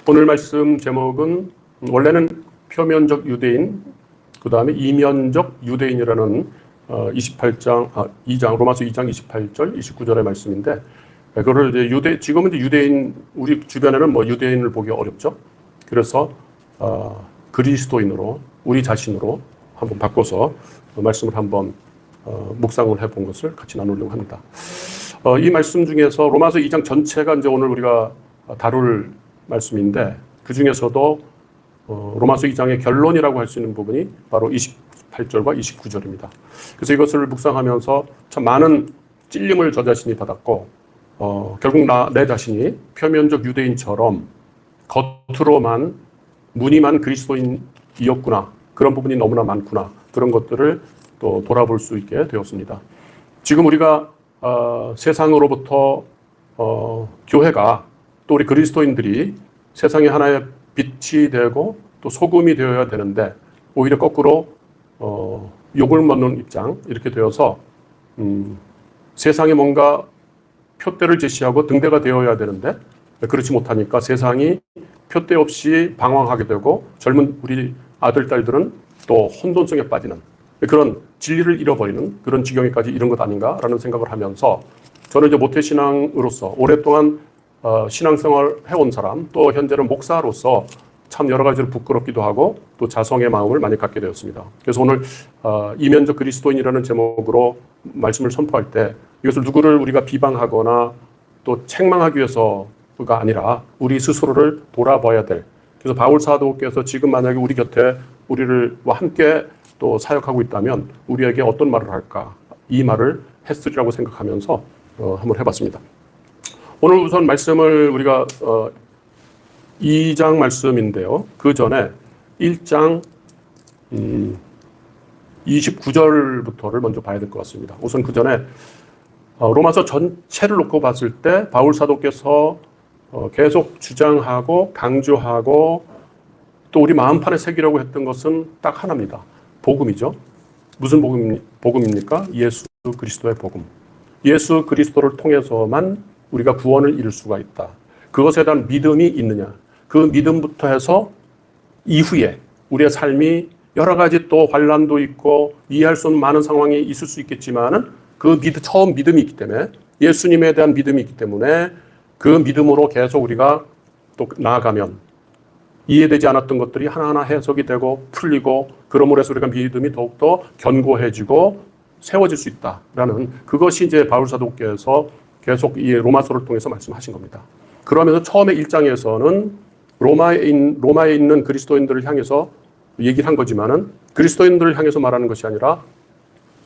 오늘 말씀 제목은 원래는 표면적 유대인, 그 다음에 이면적 유대인이라는 2장, 로마서 2장 28절, 29절의 말씀인데, 그거를 이제 지금은 이제 유대인, 우리 주변에는 뭐 유대인을 보기 어렵죠. 그래서, 그리스도인으로, 우리 자신으로 한번 바꿔서 말씀을 한번 묵상을 해본 것을 같이 나누려고 합니다. 이 말씀 중에서 로마서 2장 전체가 이제 오늘 우리가 다룰 말씀인데, 그 중에서도 로마서 2장의 결론이라고 할 수 있는 부분이 바로 28절과 29절입니다. 그래서 이것을 묵상하면서 참 많은 찔림을 저 자신이 받았고, 결국 내 자신이 표면적 유대인처럼 겉으로만 무늬만 그리스도인이었구나, 그런 부분이 너무나 많구나, 그런 것들을 또 돌아볼 수 있게 되었습니다. 지금 우리가 세상으로부터 교회가 또 우리 그리스도인들이 세상에 하나의 빛이 되고 또 소금이 되어야 되는데, 오히려 거꾸로 욕을 먹는 입장, 이렇게 되어서 세상에 뭔가 표대를 제시하고 등대가 되어야 되는데 그렇지 못하니까 세상이 표대 없이 방황하게 되고, 젊은 우리 아들, 딸들은 또 혼돈성에 빠지는 그런 진리를 잃어버리는 그런 지경에까지 이른 것 아닌가라는 생각을 하면서, 저는 이제 모태신앙으로서 오랫동안 신앙생활 해온 사람, 또 현재는 목사로서 참 여러 가지로 부끄럽기도 하고 또 자성의 마음을 많이 갖게 되었습니다. 그래서 오늘 이면적 그리스도인이라는 제목으로 말씀을 선포할 때, 이것을 누구를 우리가 비방하거나 또 책망하기 위해서가 아니라 우리 스스로를 돌아봐야 될, 그래서 바울 사도께서 지금 만약에 우리 곁에 우리와 함께 또 사역하고 있다면 우리에게 어떤 말을 할까, 이 말을 했으리라고 생각하면서 한번 해봤습니다. 오늘 우선 말씀을 우리가 2장 말씀인데요. 그 전에 1장 29절부터를 먼저 봐야 될 것 같습니다. 우선 그 전에 로마서 전체를 놓고 봤을 때 바울 사도께서 계속 주장하고 강조하고 또 우리 마음판에 새기려고 했던 것은 딱 하나입니다. 복음이죠. 무슨 복음입니까? 예수 그리스도의 복음. 예수 그리스도를 통해서만 우리가 구원을 이룰 수가 있다. 그것에 대한 믿음이 있느냐. 그 믿음부터 해서 이후에 우리의 삶이 여러 가지 또 환난도 있고 이해할 수 없는 많은 상황이 있을 수 있겠지만은 그 처음 믿음이 있기 때문에, 예수님에 대한 믿음이 있기 때문에 그 믿음으로 계속 우리가 또 나아가면 이해되지 않았던 것들이 하나하나 해석이 되고 풀리고, 그러므로 해서 우리가 믿음이 더욱더 견고해지고 세워질 수 있다라는, 그것이 이제 바울 사도께서 계속 이 로마서를 통해서 말씀하신 겁니다. 그러면서 처음에 1장에서는 로마에 있는 그리스도인들을 향해서 얘기를 한 거지만은, 그리스도인들을 향해서 말하는 것이 아니라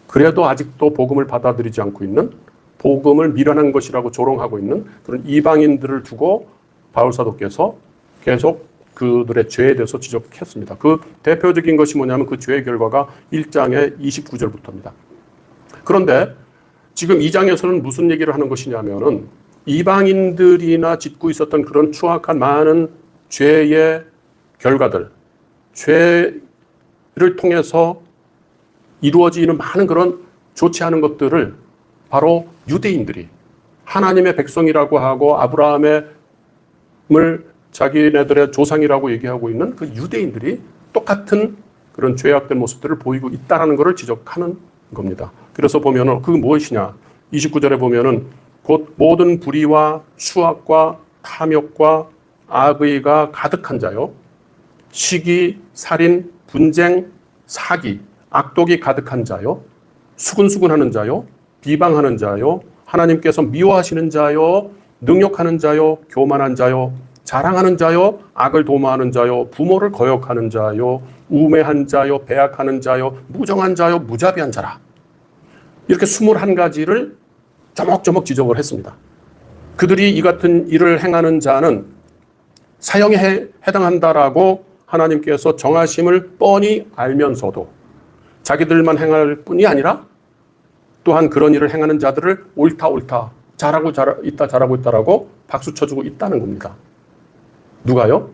그래도 아직도 복음을 받아들이지 않고 있는, 복음을 미련한 것이라고 조롱하고 있는 그런 이방인들을 두고 바울 사도께서 계속 그들의 죄에 대해서 지적했습니다. 그 대표적인 것이 뭐냐면 그 죄의 결과가 1장의 29절부터입니다. 그런데 지금 2장에서는 무슨 얘기를 하는 것이냐면은, 이방인들이나 짓고 있었던 그런 추악한 많은 죄의 결과들, 죄를 통해서 이루어지는 많은 그런 좋지 않은 것들을 바로 유대인들이, 하나님의 백성이라고 하고 아브라함을 자기네들의 조상이라고 얘기하고 있는 그 유대인들이 똑같은 그런 죄악된 모습들을 보이고 있다는 것을 지적하는 겁니다. 그래서 보면은 그 무엇이냐, 29절에 보면은 곧 모든 불의와 수악과 탐욕과 악의가 가득한 자요, 시기, 살인, 분쟁, 사기, 악독이 가득한 자요, 수근수근하는 자요, 비방하는 자요, 하나님께서 미워하시는 자요, 능욕하는 자요, 교만한 자요, 자랑하는 자요, 악을 도모하는 자요, 부모를 거역하는 자요, 우매한 자요, 배약하는 자요, 무정한 자요, 무자비한 자라. 이렇게 21가지를 조목조목 지적을 했습니다. 그들이 이 같은 일을 행하는 자는 사형에 해당한다라고 하나님께서 정하심을 뻔히 알면서도 자기들만 행할 뿐이 아니라 또한 그런 일을 행하는 자들을 옳다 잘하고 있다라고 박수 쳐주고 있다는 겁니다. 누가요?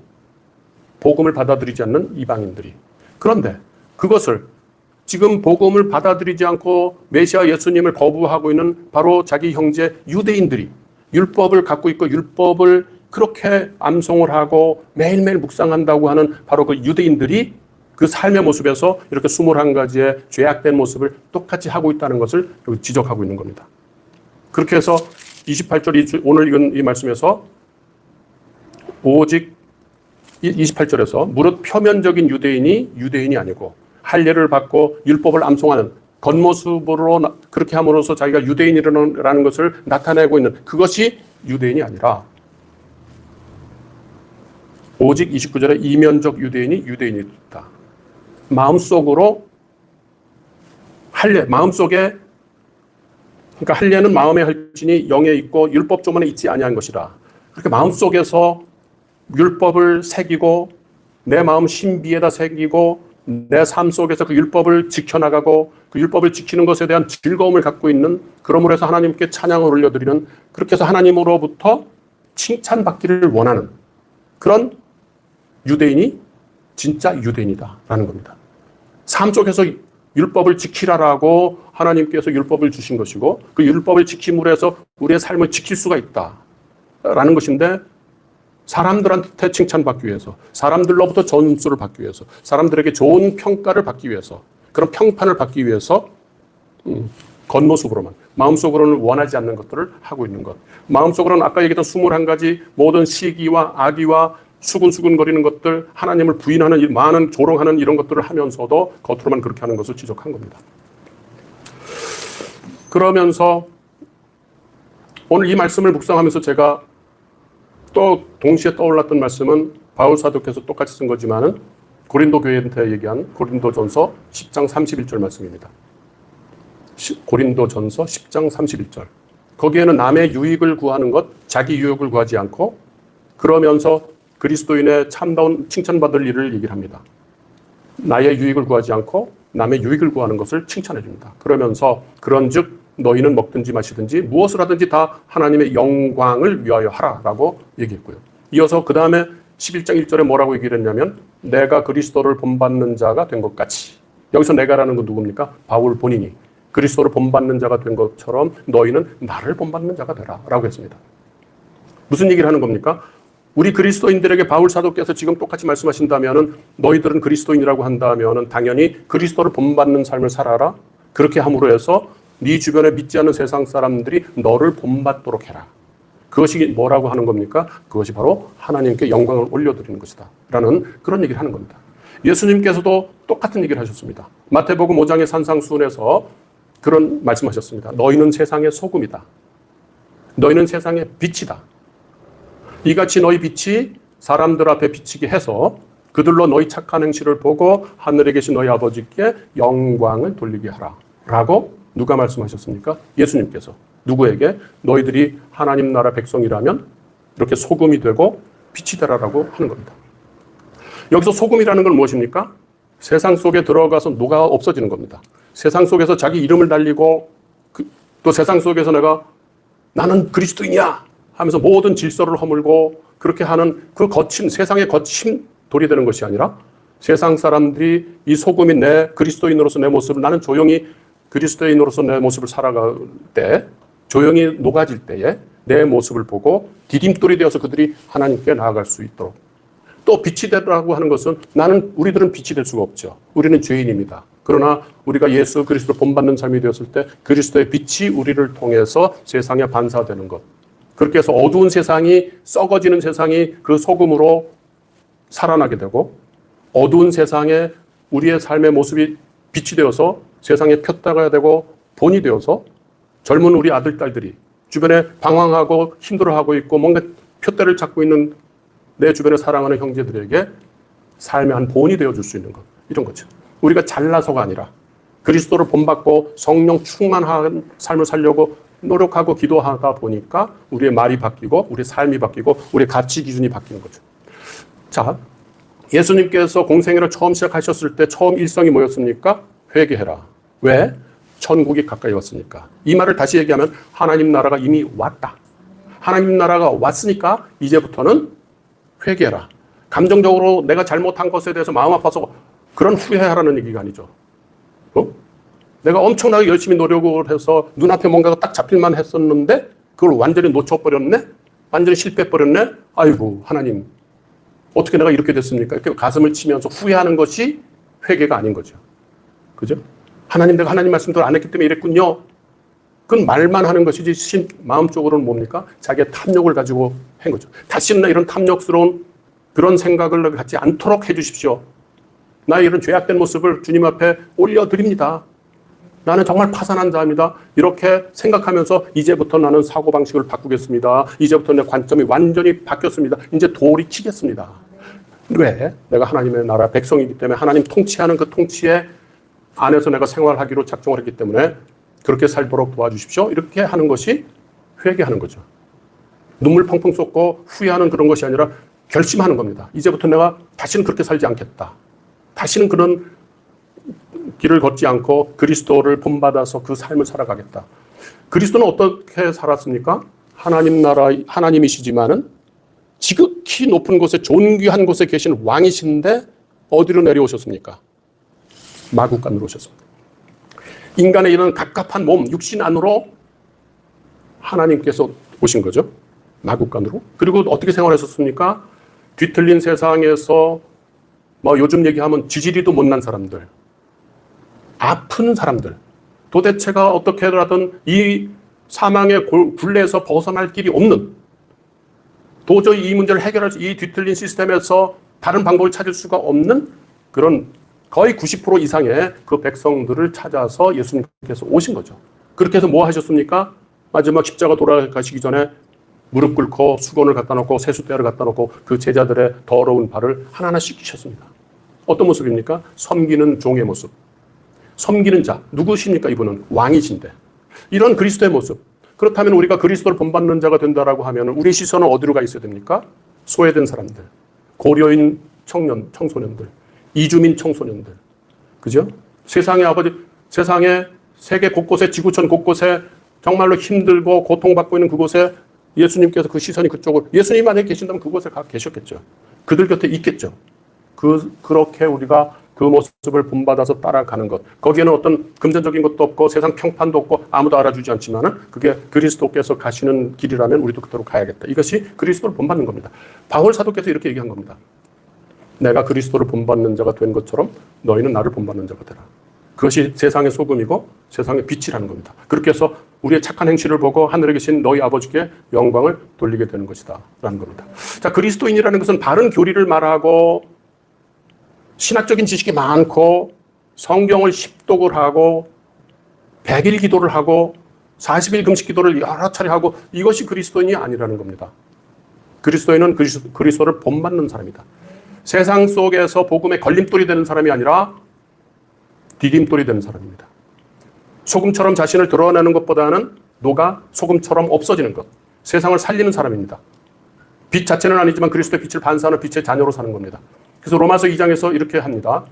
복음을 받아들이지 않는 이방인들이. 그런데 그것을 지금 복음을 받아들이지 않고 메시아 예수님을 거부하고 있는 바로 자기 형제 유대인들이, 율법을 갖고 있고 율법을 그렇게 암송을 하고 매일매일 묵상한다고 하는 바로 그 유대인들이 그 삶의 모습에서 이렇게 21가지의 죄악된 모습을 똑같이 하고 있다는 것을 여기 지적하고 있는 겁니다. 그렇게 해서 28절 오늘 읽은 이 말씀에서 오직 28절에서 무릇 표면적인 유대인이 아니고 할례를 받고 율법을 암송하는 겉모습으로 그렇게 함으로써 자기가 유대인이라는 것을 나타내고 있는 그것이 유대인이 아니라 오직 29절에 이면적 유대인이다. 마음속으로 할례, 마음속에 그러니까 할례는 마음의 혈진이 영에 있고 율법조문에 있지 아니한 것이라. 그렇게 마음속에서 율법을 새기고 내 마음 신비에다 새기고 내 삶 속에서 그 율법을 지켜나가고 그 율법을 지키는 것에 대한 즐거움을 갖고 있는 그러므로 해서 하나님께 찬양을 올려드리는 그렇게 해서 하나님으로부터 칭찬받기를 원하는 그런 유대인이 진짜 유대인이다라는 겁니다. 삶 속에서 율법을 지키라라고 하나님께서 율법을 주신 것이고 그 율법을 지킴으로 해서 우리의 삶을 지킬 수가 있다라는 것인데 사람들한테 칭찬받기 위해서 사람들로부터 점수를 받기 위해서 사람들에게 좋은 평가를 받기 위해서 그런 평판을 받기 위해서 겉모습으로만 마음속으로는 원하지 않는 것들을 하고 있는 것 마음속으로는 아까 얘기했던 21가지 모든 시기와 악의와 수근수근거리는 것들 하나님을 부인하는 많은 조롱하는 이런 것들을 하면서도 겉으로만 그렇게 하는 것을 지적한 겁니다. 그러면서 오늘 이 말씀을 묵상하면서 제가 또 동시에 떠올랐던 말씀은 바울 사도께서 똑같이 쓴 거지만은 고린도 교회한테 얘기한 고린도전서 10장 31절 말씀입니다. 고린도전서 10장 31절. 거기에는 남의 유익을 구하는 것, 자기 유익을 구하지 않고 그러면서 그리스도인의 참다운 칭찬받을 일을 얘기를 합니다. 나의 유익을 구하지 않고 남의 유익을 구하는 것을 칭찬해 줍니다. 그러면서 그런즉 너희는 먹든지 마시든지 무엇을 하든지 다 하나님의 영광을 위하여 하라라고 얘기했고요. 이어서 그 다음에 11장 1절에 뭐라고 얘기를 했냐면 내가 그리스도를 본받는 자가 된 것 같이 여기서 내가라는 건 누굽니까? 바울 본인이 그리스도를 본받는 자가 된 것처럼 너희는 나를 본받는 자가 되라 라고 했습니다. 무슨 얘기를 하는 겁니까? 우리 그리스도인들에게 바울 사도께서 지금 똑같이 말씀하신다면은 너희들은 그리스도인이라고 한다면은 당연히 그리스도를 본받는 삶을 살아라. 그렇게 함으로 해서 네 주변에 믿지 않는 세상 사람들이 너를 본받도록 해라. 그것이 뭐라고 하는 겁니까? 그것이 바로 하나님께 영광을 올려드리는 것이다. 라는 그런 얘기를 하는 겁니다. 예수님께서도 똑같은 얘기를 하셨습니다. 마태복음 5장의 산상수훈에서 그런 말씀하셨습니다. 너희는 세상의 소금이다. 너희는 세상의 빛이다. 이같이 너희 빛이 사람들 앞에 비치게 해서 그들로 너희 착한 행실을 보고 하늘에 계신 너희 아버지께 영광을 돌리게 하라. 라고 누가 말씀하셨습니까? 예수님께서. 누구에게? 너희들이 하나님 나라 백성이라면 이렇게 소금이 되고 빛이 되라라고 하는 겁니다. 여기서 소금이라는 건 무엇입니까? 세상 속에 들어가서 녹아 없어지는 겁니다. 세상 속에서 자기 이름을 날리고 또 세상 속에서 나는 그리스도인이야 하면서 모든 질서를 허물고 그렇게 하는 그 거친 세상의 거친 돌이 되는 것이 아니라 세상 사람들이 이 소금인 내 그리스도인으로서 내 모습을 나는 조용히 그리스도인으로서 내 모습을 살아갈 때 조용히 녹아질 때에 내 모습을 보고 디딤돌이 되어서 그들이 하나님께 나아갈 수 있도록 또 빛이 되라고 하는 것은 우리들은 빛이 될 수가 없죠. 우리는 죄인입니다. 그러나 우리가 예수 그리스도를 본받는 삶이 되었을 때 그리스도의 빛이 우리를 통해서 세상에 반사되는 것 그렇게 해서 어두운 세상이 썩어지는 세상이 그 소금으로 살아나게 되고 어두운 세상에 우리의 삶의 모습이 빛이 되어서 세상에 폈다가 되고 본이 되어서 젊은 우리 아들, 딸들이 주변에 방황하고 힘들어하고 있고 뭔가 표대를 찾고 있는 내 주변에 사랑하는 형제들에게 삶의 한 본이 되어줄 수 있는 것. 이런 거죠. 우리가 잘나서가 아니라 그리스도를 본받고 성령 충만한 삶을 살려고 노력하고 기도하다 보니까 우리의 말이 바뀌고 우리의 삶이 바뀌고 우리의 가치 기준이 바뀌는 거죠. 자, 예수님께서 공생애를 처음 시작하셨을 때 처음 일성이 뭐였습니까? 회개해라. 왜? 천국이 가까이 왔으니까. 이 말을 다시 얘기하면 하나님 나라가 이미 왔다. 하나님 나라가 왔으니까 이제부터는 회개해라. 감정적으로 내가 잘못한 것에 대해서 마음 아파서 그런 후회하라는 얘기가 아니죠. 내가 엄청나게 열심히 노력을 해서 눈앞에 뭔가가 딱 잡힐만 했었는데 그걸 완전히 놓쳐버렸네? 완전히 실패해버렸네? 아이고, 하나님, 어떻게 내가 이렇게 됐습니까? 이렇게 가슴을 치면서 후회하는 것이 회개가 아닌 거죠. 그죠? 하나님, 내가 하나님 말씀대로 안 했기 때문에 이랬군요. 그건 말만 하는 것이지 마음적으로는 뭡니까? 자기의 탐욕을 가지고 한 거죠. 다시는 나 이런 탐욕스러운 그런 생각을 갖지 않도록 해주십시오. 나의 이런 죄악된 모습을 주님 앞에 올려드립니다. 나는 정말 파산한 자입니다. 이렇게 생각하면서 이제부터 나는 사고방식을 바꾸겠습니다. 이제부터 내 관점이 완전히 바뀌었습니다. 이제 돌이키겠습니다. 왜? 내가 하나님의 나라 백성이기 때문에 하나님 통치하는 그 통치에 안에서 내가 생활하기로 작정을 했기 때문에 그렇게 살도록 도와주십시오. 이렇게 하는 것이 회개하는 거죠. 눈물 펑펑 쏟고 후회하는 그런 것이 아니라 결심하는 겁니다. 이제부터 내가 다시는 그렇게 살지 않겠다. 다시는 그런 길을 걷지 않고 그리스도를 본받아서 그 삶을 살아가겠다. 그리스도는 어떻게 살았습니까? 하나님 나라, 하나님이시지만은 지극히 높은 곳에 존귀한 곳에 계신 왕이신데 어디로 내려오셨습니까? 마구간으로 오셨습니다. 인간의 이런 갑갑한 몸, 육신 안으로 하나님께서 오신 거죠. 마구간으로. 그리고 어떻게 생활하셨습니까? 뒤틀린 세상에서 뭐 요즘 얘기하면 지지리도 못난 사람들, 아픈 사람들, 도대체가 어떻게 하든 이 사망의 굴레에서 벗어날 길이 없는, 도저히 이 문제를 해결할 수, 이 뒤틀린 시스템에서 다른 방법을 찾을 수가 없는 그런 거의 90% 이상의 그 백성들을 찾아서 예수님께서 오신 거죠. 그렇게 해서 뭐 하셨습니까? 마지막 십자가 돌아가시기 전에 무릎 꿇고 수건을 갖다 놓고 세숫대를 갖다 놓고 그 제자들의 더러운 발을 하나하나 씻기셨습니다. 어떤 모습입니까? 섬기는 종의 모습. 섬기는 자. 누구십니까? 이분은 왕이신데. 이런 그리스도의 모습. 그렇다면 우리가 그리스도를 본받는 자가 된다라고 하면 우리 시선은 어디로 가 있어야 됩니까? 소외된 사람들, 고려인 청소년들, 이주민 청소년들. 그죠? 세상의 아버지, 세상의 세계 곳곳에, 지구촌 곳곳에 정말로 힘들고 고통받고 있는 그곳에 예수님께서 그 시선이 그쪽으로, 예수님 만약에 계신다면 그곳에 가 계셨겠죠. 그들 곁에 있겠죠. 그렇게 우리가 그 모습을 본받아서 따라가는 것. 거기에는 어떤 금전적인 것도 없고 세상 평판도 없고 아무도 알아주지 않지만은 그게 그리스도께서 가시는 길이라면 우리도 그대로 가야겠다. 이것이 그리스도를 본받는 겁니다. 바울 사도께서 이렇게 얘기한 겁니다. 내가 그리스도를 본받는 자가 된 것처럼 너희는 나를 본받는 자가 되라. 그것이 세상의 소금이고 세상의 빛이라는 겁니다. 그렇게 해서 우리의 착한 행실을 보고 하늘에 계신 너희 아버지께 영광을 돌리게 되는 것이다 라는 겁니다. 자, 그리스도인이라는 것은 바른 교리를 말하고 신학적인 지식이 많고 성경을 십독을 하고 100일 기도를 하고 40일 금식 기도를 여러 차례 하고 이것이 그리스도인이 아니라는 겁니다. 그리스도인은 그리스도를 본받는 사람이다. 세상 속에서 복음의 걸림돌이 되는 사람이 아니라 디딤돌이 되는 사람입니다. 소금처럼 자신을 드러내는 것보다는 녹아 소금처럼 없어지는 것. 세상을 살리는 사람입니다. 빛 자체는 아니지만 그리스도의 빛을 반사하는 빛의 자녀로 사는 겁니다. 그래서 로마서 2장에서 이렇게 합니다.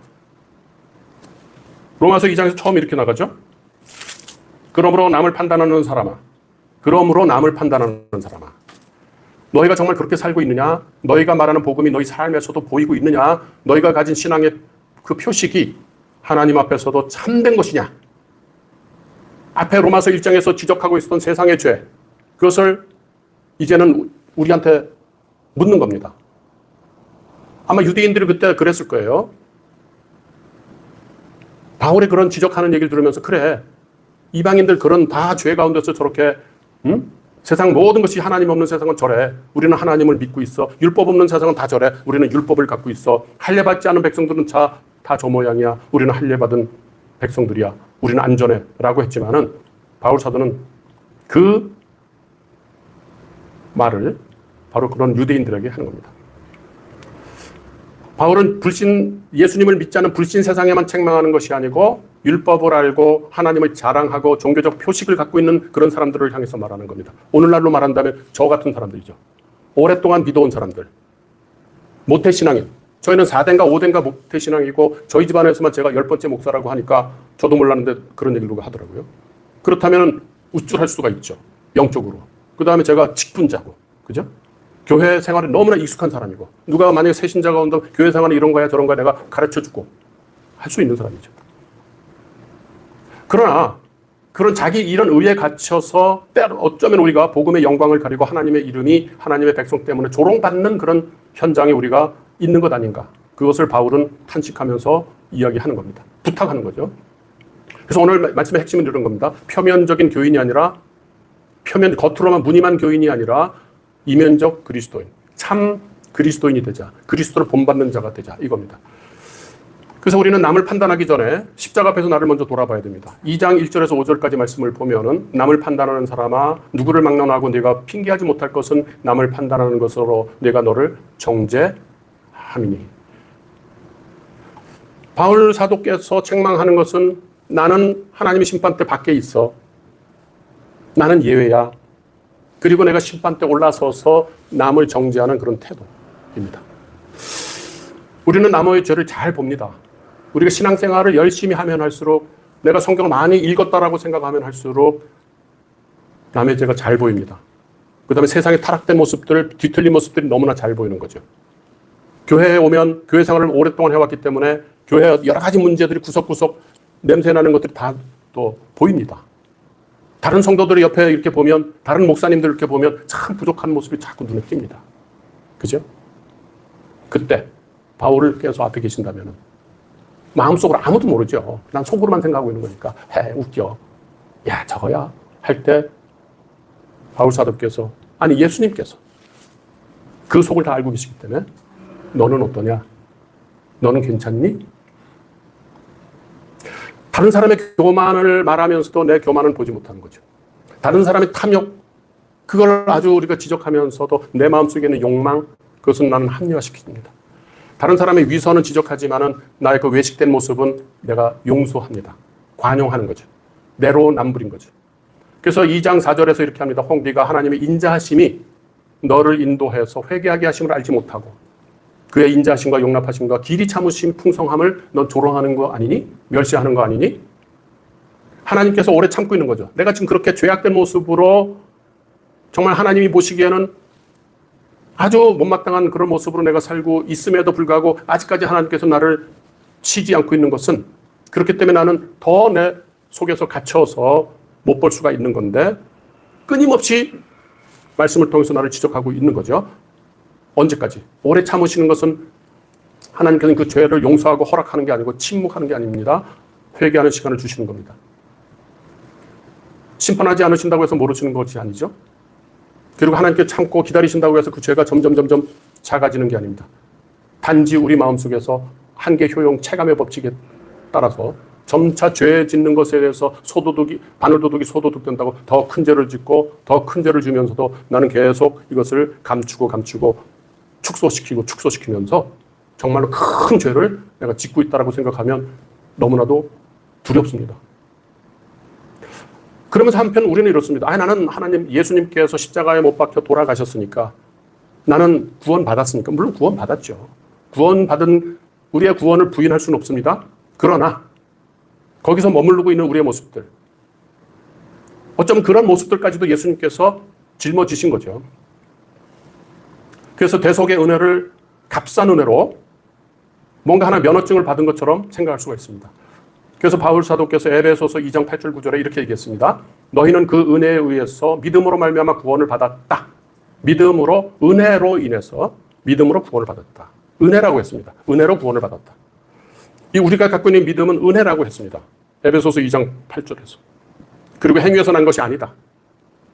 로마서 2장에서 처음 이렇게 나가죠. 그러므로 남을 판단하는 사람아. 그러므로 남을 판단하는 사람아. 너희가 정말 그렇게 살고 있느냐? 너희가 말하는 복음이 너희 삶에서도 보이고 있느냐? 너희가 가진 신앙의 그 표식이 하나님 앞에서도 참된 것이냐? 앞에 로마서 1장에서 지적하고 있었던 세상의 죄, 그것을 이제는 우리한테 묻는 겁니다. 아마 유대인들이 그때 그랬을 거예요. 바울의 그런 지적하는 얘기를 들으면서 그래, 이방인들 그런 다 죄 가운데서 저렇게 세상 모든 것이 하나님 없는 세상은 저래. 우리는 하나님을 믿고 있어. 율법 없는 세상은 다 저래. 우리는 율법을 갖고 있어. 할례받지 않은 백성들은 다 저 모양이야. 우리는 할례받은 백성들이야. 우리는 안전해. 라고 했지만은 바울 사도는 그 말을 바로 그런 유대인들에게 하는 겁니다. 바울은 예수님을 믿지 않은 불신 세상에만 책망하는 것이 아니고 율법을 알고 하나님을 자랑하고 종교적 표식을 갖고 있는 그런 사람들을 향해서 말하는 겁니다. 오늘날로 말한다면 저 같은 사람들이죠. 오랫동안 믿어온 사람들. 모태신앙인. 저희는 4대인가 5대인가 모태신앙이고 저희 집안에서만 제가 10번째 목사라고 하니까 저도 몰랐는데 그런 얘기를 누가 하더라고요. 그렇다면 우쭐할 수가 있죠. 영적으로. 그 다음에 제가 직분자고. 그죠? 교회 생활에 너무나 익숙한 사람이고 누가 만약에 새신자가 온다면 교회 생활은 이런 거야 저런 거야 내가 가르쳐주고 할 수 있는 사람이죠. 그러나 그런 자기 이런 의에 갇혀서 때로 어쩌면 우리가 복음의 영광을 가리고 하나님의 이름이 하나님의 백성 때문에 조롱받는 그런 현장에 우리가 있는 것 아닌가. 그것을 바울은 탄식하면서 이야기하는 겁니다. 부탁하는 거죠. 그래서 오늘 말씀의 핵심은 이런 겁니다. 표면적인 교인이 아니라 겉으로만 무늬만 교인이 아니라 이면적 그리스도인, 참 그리스도인이 되자, 그리스도를 본받는 자가 되자, 이겁니다. 그래서 우리는 남을 판단하기 전에 십자가 앞에서 나를 먼저 돌아봐야 됩니다. 2장 1절에서 5절까지 말씀을 보면은 남을 판단하는 사람아 누구를 막론하고 네가 핑계하지 못할 것은 남을 판단하는 것으로 내가 너를 정죄함이니. 바울 사도께서 책망하는 것은 나는 하나님의 심판대 밖에 있어. 나는 예외야. 그리고 내가 심판대 올라서서 남을 정죄하는 그런 태도입니다. 우리는 남의 죄를 잘 봅니다. 우리가 신앙생활을 열심히 하면 할수록 내가 성경을 많이 읽었다라고 생각하면 할수록 남의 죄가 잘 보입니다. 그 다음에 세상의 타락된 모습들, 뒤틀린 모습들이 너무나 잘 보이는 거죠. 교회에 오면 교회 생활을 오랫동안 해왔기 때문에 교회 여러 가지 문제들이 구석구석 냄새나는 것들이 다 또 보입니다. 다른 성도들이 옆에 이렇게 보면, 다른 목사님들 이렇게 보면 참 부족한 모습이 자꾸 눈에 띕니다. 그죠? 그때 바울을 계속 앞에 계신다면 마음속으로 아무도 모르죠. 난 속으로만 생각하고 있는 거니까 웃겨. 야 저거야 할 때 바울 사도께서 아니 예수님께서 그 속을 다 알고 계시기 때문에 너는 어떠냐? 너는 괜찮니? 다른 사람의 교만을 말하면서도 내 교만은 보지 못하는 거죠. 다른 사람의 탐욕, 그걸 아주 우리가 지적하면서도 내 마음속에 있는 욕망, 그것은 나는 합리화시킵니다. 다른 사람의 위선은 지적하지만은 나의 그 외식된 모습은 내가 용서합니다. 관용하는 거죠. 내로남불인 거죠. 그래서 2장 4절에서 이렇게 합니다. 네가 하나님의 인자하심이 너를 인도해서 회개하게 하심을 알지 못하고 그의 인자하심과 용납하심과 길이 참으심 풍성함을 넌 조롱하는 거 아니니? 멸시하는 거 아니니? 하나님께서 오래 참고 있는 거죠. 내가 지금 그렇게 죄악된 모습으로 정말 하나님이 보시기에는 아주 못마땅한 그런 모습으로 내가 살고 있음에도 불구하고 아직까지 하나님께서 나를 치지 않고 있는 것은 그렇기 때문에 나는 더 내 속에서 갇혀서 못 볼 수가 있는 건데 끊임없이 말씀을 통해서 나를 지적하고 있는 거죠. 언제까지? 오래 참으시는 것은 하나님께서는 그 죄를 용서하고 허락하는 게 아니고 침묵하는 게 아닙니다. 회개하는 시간을 주시는 겁니다. 심판하지 않으신다고 해서 모르시는 것이 아니죠. 그리고 하나님께 참고 기다리신다고 해서 그 죄가 점점 작아지는 게 아닙니다. 단지 우리 마음속에서 한계 효용 체감의 법칙에 따라서 점차 죄 짓는 것에 대해서 바늘도둑이 소도둑 된다고 더 큰 죄를 짓고 더 큰 죄를 주면서도 나는 계속 이것을 감추고 축소시키면서 정말로 큰 죄를 내가 짓고 있다라고 생각하면 너무나도 두렵습니다. 그러면서 한편 우리는 이렇습니다. 나는 하나님 예수님께서 십자가에 못 박혀 돌아가셨으니까 나는 구원받았으니까 물론 구원받았죠. 우리의 구원을 부인할 수는 없습니다. 그러나 거기서 머무르고 있는 우리의 모습들 어쩌면 그런 모습들까지도 예수님께서 짊어지신 거죠. 그래서 대속의 은혜를 값싼 은혜로 뭔가 하나 면허증을 받은 것처럼 생각할 수가 있습니다. 그래서 바울 사도께서 에베소서 2장 8절 9절에 이렇게 얘기했습니다. 너희는 그 은혜에 의해서 믿음으로 말미암아 구원을 받았다. 믿음으로 은혜로 인해서 믿음으로 구원을 받았다. 은혜라고 했습니다. 은혜로 구원을 받았다. 이 우리가 갖고 있는 믿음은 은혜라고 했습니다. 에베소서 2장 8절에서. 그리고 행위에서 난 것이 아니다.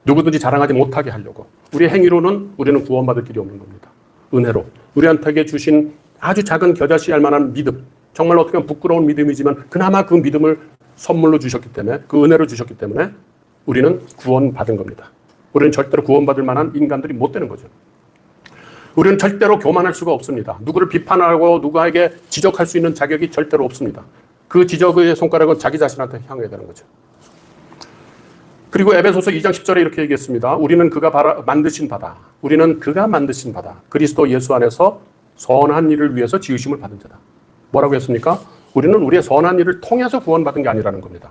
누구든지 자랑하지 못하게 하려고. 우리의 행위로는 우리는 구원받을 길이 없는 겁니다. 은혜로. 우리한테 주신 아주 작은 겨자씨 할 만한 믿음. 정말 어떻게 보면 부끄러운 믿음이지만 그나마 그 믿음을 선물로 주셨기 때문에 그 은혜로 주셨기 때문에 우리는 구원받은 겁니다. 우리는 절대로 구원받을 만한 인간들이 못 되는 거죠. 우리는 절대로 교만할 수가 없습니다. 누구를 비판하고 누구에게 지적할 수 있는 자격이 절대로 없습니다. 그 지적의 손가락은 자기 자신한테 향해야 되는 거죠. 그리고 에베소서 2장 10절에 이렇게 얘기했습니다. 우리는 그가 만드신 바다. 우리는 그가 만드신 바다. 그리스도 예수 안에서 선한 일을 위해서 지으심을 받은 자다. 뭐라고 했습니까? 우리는 우리의 선한 일을 통해서 구원받은 게 아니라는 겁니다.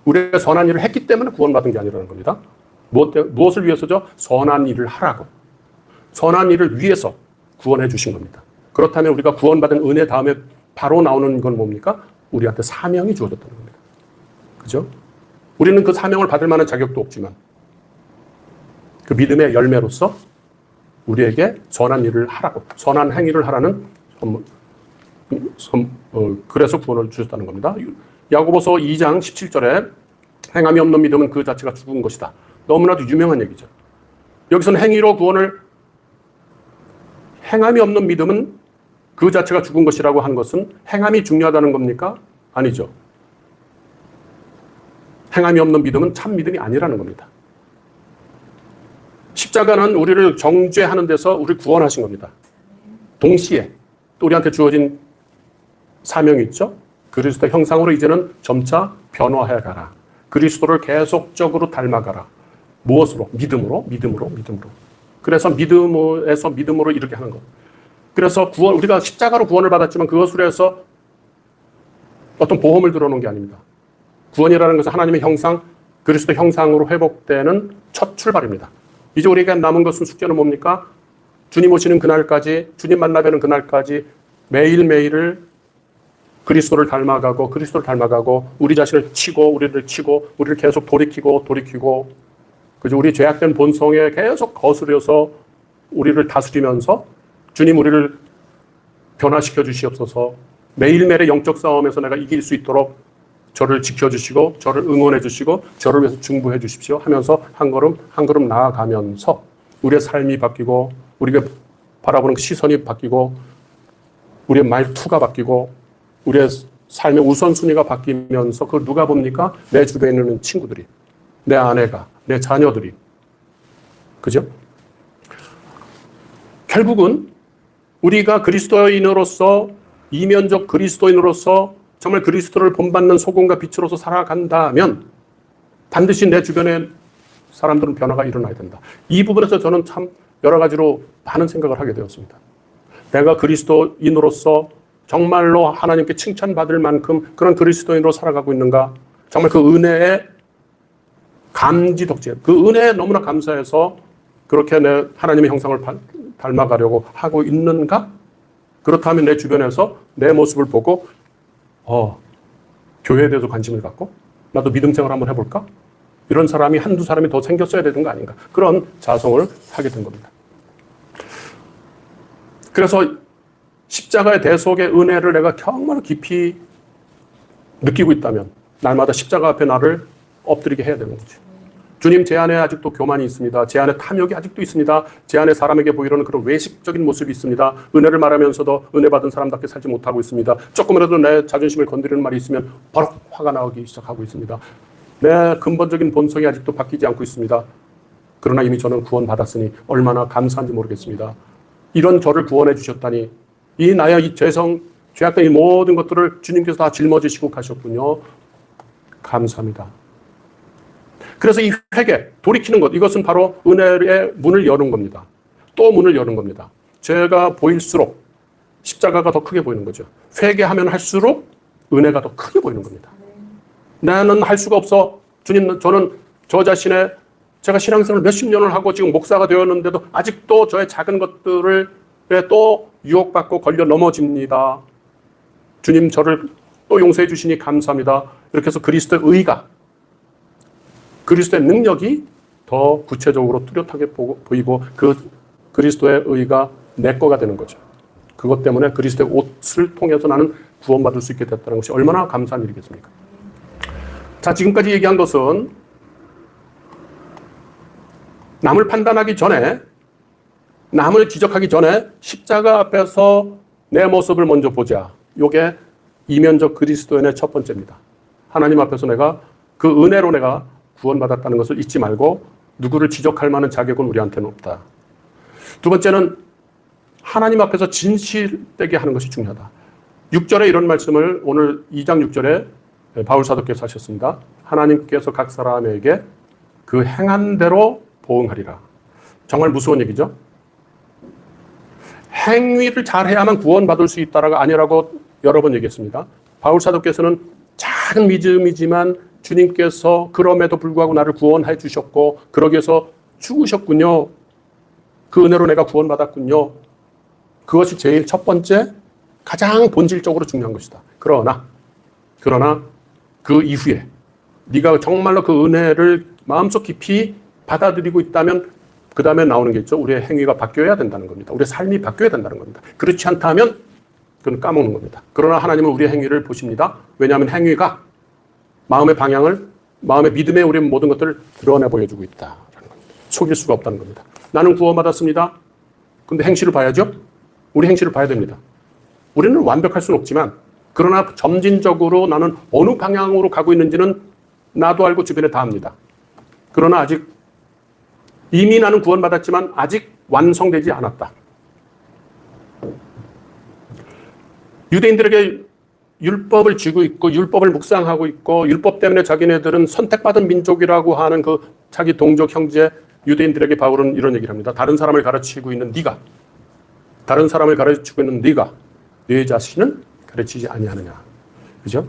우리의 선한 일을 했기 때문에 구원받은 게 아니라는 겁니다. 무엇을 위해서죠? 선한 일을 하라고. 선한 일을 위해서 구원해 주신 겁니다. 그렇다면 우리가 구원받은 은혜 다음에 바로 나오는 건 뭡니까? 우리한테 사명이 주어졌다는 겁니다. 그죠? 우리는 그 사명을 받을 만한 자격도 없지만 그 믿음의 열매로서 우리에게 선한 일을 하라고, 선한 행위를 하라는 그래서 구원을 주셨다는 겁니다. 야고보서 2장 17절에 행함이 없는 믿음은 그 자체가 죽은 것이다. 너무나도 유명한 얘기죠. 여기서는 행위로 구원을, 행함이 없는 믿음은 그 자체가 죽은 것이라고 한 것은 행함이 중요하다는 겁니까? 아니죠. 행함이 없는 믿음은 참 믿음이 아니라는 겁니다. 십자가는 우리를 정죄하는 데서 우리를 구원하신 겁니다. 동시에 또 우리한테 주어진 사명이 있죠. 그리스도 형상으로 이제는 점차 변화해 가라. 그리스도를 계속적으로 닮아가라. 무엇으로? 믿음으로. 그래서 믿음에서 믿음으로 이렇게 하는 것. 그래서 우리가 십자가로 구원을 받았지만 그것으로 해서 어떤 보험을 들어놓은 게 아닙니다. 구원이라는 것은 하나님의 형상, 그리스도 형상으로 회복되는 첫 출발입니다. 이제 우리에게 남은 것은 숙제는 뭡니까? 주님 오시는 그날까지, 주님 만나뵈는 그날까지 매일매일을 그리스도를 닮아가고 우리 자신을 치고 우리를 계속 돌이키고 그죠? 우리 죄악된 본성에 계속 거스려서 우리를 다스리면서 주님 우리를 변화시켜 주시옵소서. 매일매일의 영적 싸움에서 내가 이길 수 있도록 저를 지켜주시고 저를 응원해 주시고 저를 위해서 중보해 주십시오 하면서 한 걸음 나아가면서 우리의 삶이 바뀌고 우리가 바라보는 시선이 바뀌고 우리의 말투가 바뀌고 우리의 삶의 우선순위가 바뀌면서 그걸 누가 봅니까? 내 주변에 있는 친구들이, 내 아내가, 내 자녀들이. 그죠? 결국은 우리가 그리스도인으로서, 이면적 그리스도인으로서 정말 그리스도를 본받는 소금과 빛으로서 살아간다면 반드시 내 주변의 사람들은 변화가 일어나야 된다. 이 부분에서 저는 참 여러 가지로 많은 생각을 하게 되었습니다. 내가 그리스도인으로서 정말로 하나님께 칭찬받을 만큼 그런 그리스도인으로 살아가고 있는가? 정말 그 은혜의 감지 덕질, 그 은혜에 너무나 감사해서 그렇게 내 하나님의 형상을 닮아가려고 하고 있는가? 그렇다면 내 주변에서 내 모습을 보고 교회에 대해서 관심을 갖고 나도 믿음 생활 한번 해볼까? 이런 사람이 한두 사람이 더 생겼어야 되는 거 아닌가? 그런 자성을 하게 된 겁니다. 그래서 십자가의 대속의 은혜를 내가 정말 깊이 느끼고 있다면 날마다 십자가 앞에 나를 엎드리게 해야 되는 거죠. 주님, 제 안에 아직도 교만이 있습니다. 제 안에 탐욕이 아직도 있습니다. 제 안에 사람에게 보이려는 그런 외식적인 모습이 있습니다. 은혜를 말하면서도 은혜 받은 사람답게 살지 못하고 있습니다. 조금이라도 내 자존심을 건드리는 말이 있으면 바로 화가 나기 시작하고 있습니다. 내 근본적인 본성이 아직도 바뀌지 않고 있습니다. 그러나 이미 저는 구원받았으니 얼마나 감사한지 모르겠습니다. 이런 저를 구원해 주셨다니 이 나의 이 죄악된 이 모든 것들을 주님께서 다 짊어지시고 가셨군요. 감사합니다. 그래서 이 회개, 돌이키는 것, 이것은 바로 은혜의 문을 여는 겁니다. 또 문을 여는 겁니다. 죄가 보일수록 십자가가 더 크게 보이는 거죠. 회개하면 할수록 은혜가 더 크게 보이는 겁니다. 나는 할 수가 없어. 주님, 저는 저 자신의 제가 신앙생활을 몇십 년을 하고 지금 목사가 되었는데도 아직도 저의 작은 것들을 또 유혹받고 걸려 넘어집니다. 주님, 저를 또 용서해 주시니 감사합니다. 이렇게 해서 그리스도의 의가, 그리스도의 능력이 더 구체적으로 뚜렷하게 보이고 그 그리스도의 의가 내 거가 되는 거죠. 그것 때문에 그리스도의 옷을 통해서 나는 구원받을 수 있게 됐다는 것이 얼마나 감사한 일이겠습니까? 자, 지금까지 얘기한 것은 남을 판단하기 전에, 남을 지적하기 전에 십자가 앞에서 내 모습을 먼저 보자. 이게 이면적 그리스도인의 첫 번째입니다. 하나님 앞에서 내가 그 은혜로 내가 구원받았다는 것을 잊지 말고 누구를 지적할 만한 자격은 우리한테는 없다. 두 번째는 하나님 앞에서 진실되게 하는 것이 중요하다. 6절에 이런 말씀을 오늘 2장 6절에 바울 사도께서 하셨습니다. 하나님께서 각 사람에게 그 행한 대로 보응하리라. 정말 무서운 얘기죠. 행위를 잘해야만 구원받을 수 있다라고 아니라고 여러 번 얘기했습니다. 바울 사도께서는 작은 믿음이지만 주님께서 그럼에도 불구하고 나를 구원해 주셨고 그러기 위해서 죽으셨군요. 그 은혜로 내가 구원받았군요. 그것이 제일 첫 번째 가장 본질적으로 중요한 것이다. 그러나 그 이후에 네가 정말로 그 은혜를 마음속 깊이 받아들이고 있다면 그 다음에 나오는 게 있죠. 우리의 행위가 바뀌어야 된다는 겁니다. 우리의 삶이 바뀌어야 된다는 겁니다. 그렇지 않다면 그건 까먹는 겁니다. 그러나 하나님은 우리의 행위를 보십니다. 왜냐하면 행위가 마음의 방향을, 마음의 믿음에 우리 모든 것들을 드러내 보여주고 있다라는 겁니다. 속일 수가 없다는 겁니다. 나는 구원받았습니다. 근데 행실을 봐야죠. 우리 행실을 봐야 됩니다. 우리는 완벽할 수는 없지만 그러나 점진적으로 나는 어느 방향으로 가고 있는지는 나도 알고 주변에 다 압니다. 그러나 아직 이미 나는 구원받았지만 아직 완성되지 않았다. 유대인들에게 율법을 쥐고 있고 율법을 묵상하고 있고 율법 때문에 자기네들은 선택받은 민족이라고 하는 그 자기 동족 형제 유대인들에게 바울은 이런 얘기를 합니다. 다른 사람을 가르치고 있는 네가, 다른 사람을 가르치고 있는 네가 네 자신은 가르치지 아니하느냐. 그죠?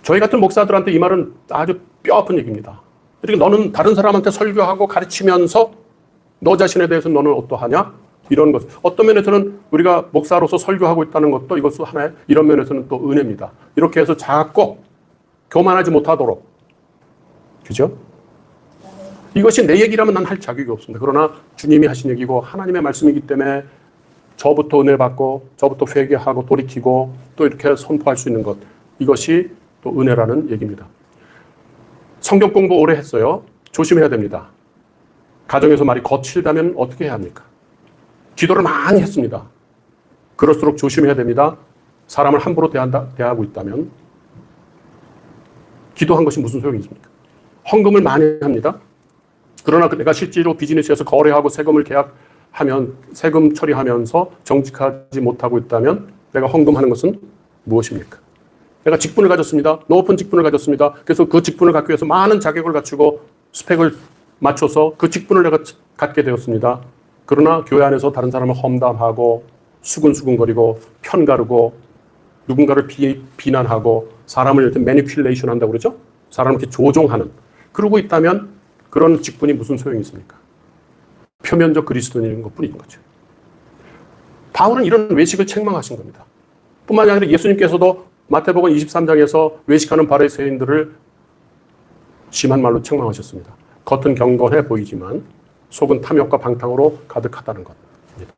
저희 같은 목사들한테 이 말은 아주 뼈아픈 얘기입니다. 그러니까 너는 다른 사람한테 설교하고 가르치면서 너 자신에 대해서 너는 어떠하냐? 이런 것. 어떤 면에서는 우리가 목사로서 설교하고 있다는 것도 이것도 하나의 이런 면에서는 또 은혜입니다. 이렇게 해서 자꾸 교만하지 못하도록. 그죠? 이것이 내 얘기라면 난 할 자격이 없습니다. 그러나 주님이 하신 얘기고 하나님의 말씀이기 때문에 저부터 은혜 받고 저부터 회개하고 돌이키고 또 이렇게 선포할 수 있는 것. 이것이 또 은혜라는 얘기입니다. 성경 공부 오래 했어요. 조심해야 됩니다. 가정에서 말이 거칠다면 어떻게 해야 합니까? 기도를 많이 했습니다. 그럴수록 조심해야 됩니다. 사람을 함부로 대하고 있다면 기도한 것이 무슨 소용이 있습니까? 헌금을 많이 합니다. 그러나 내가 실제로 비즈니스에서 거래하고 세금을 계약하면 세금 처리하면서 정직하지 못하고 있다면 내가 헌금하는 것은 무엇입니까? 내가 직분을 가졌습니다. 높은 직분을 가졌습니다. 그래서 그 직분을 갖기 위해서 많은 자격을 갖추고 스펙을 맞춰서 그 직분을 내가 갖게 되었습니다. 그러나 교회 안에서 다른 사람을 험담하고 수근수근거리고 편가르고 누군가를 비난하고 사람을 이렇게 매니퓰레이션 한다고 그러죠? 사람을 이렇게 조종하는. 그러고 있다면 그런 직분이 무슨 소용이 있습니까? 표면적 그리스도인인 것뿐인 거죠. 바울은 이런 외식을 책망하신 겁니다. 뿐만이 아니라 예수님께서도 마태복음 23장에서 외식하는 바리새인들을 심한 말로 책망하셨습니다. 겉은 경건해 보이지만 속은 탐욕과 방탕으로 가득하다는 것입니다.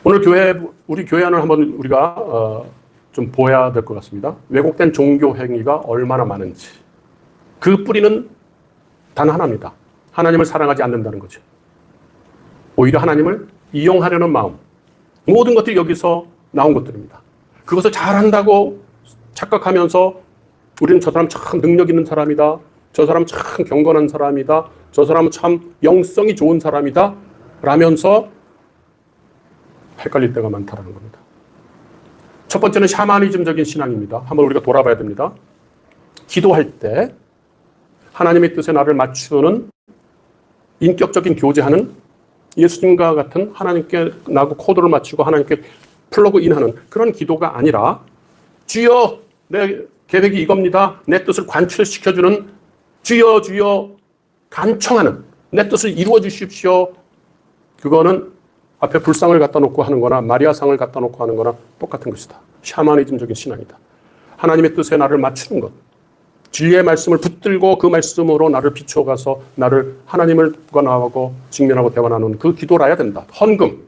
오늘 우리 교회 안을 한번 우리가 좀 보아야 될 것 같습니다. 왜곡된 종교 행위가 얼마나 많은지. 그 뿌리는 단 하나입니다. 하나님을 사랑하지 않는다는 거죠. 오히려 하나님을 이용하려는 마음. 모든 것들이 여기서 나온 것들입니다. 그것을 잘한다고 착각하면서 우리는 저 사람 참 능력 있는 사람이다. 저 사람 참 경건한 사람이다. 저 사람은 참 영성이 좋은 사람이다. 라면서 헷갈릴 때가 많다는 겁니다. 첫 번째는 샤머니즘적인 신앙입니다. 한번 우리가 돌아봐야 됩니다. 기도할 때 하나님의 뜻에 나를 맞추는 인격적인 교제하는 예수님과 같은 하나님께 나하고 코드를 맞추고 하나님께 플러그인하는 그런 기도가 아니라 주여 내 계획이 이겁니다. 내 뜻을 관철시켜주는 주여 주여 간청하는 내 뜻을 이루어 주십시오. 그거는 앞에 불상을 갖다 놓고 하는 거나 마리아상을 갖다 놓고 하는 거나 똑같은 것이다. 샤머니즘적인 신앙이다. 하나님의 뜻에 나를 맞추는 것. 진리의 말씀을 붙들고 그 말씀으로 나를 비춰가서 나를 하나님과 나하고 직면하고 대화 나누는 그 기도를 해야 된다. 헌금,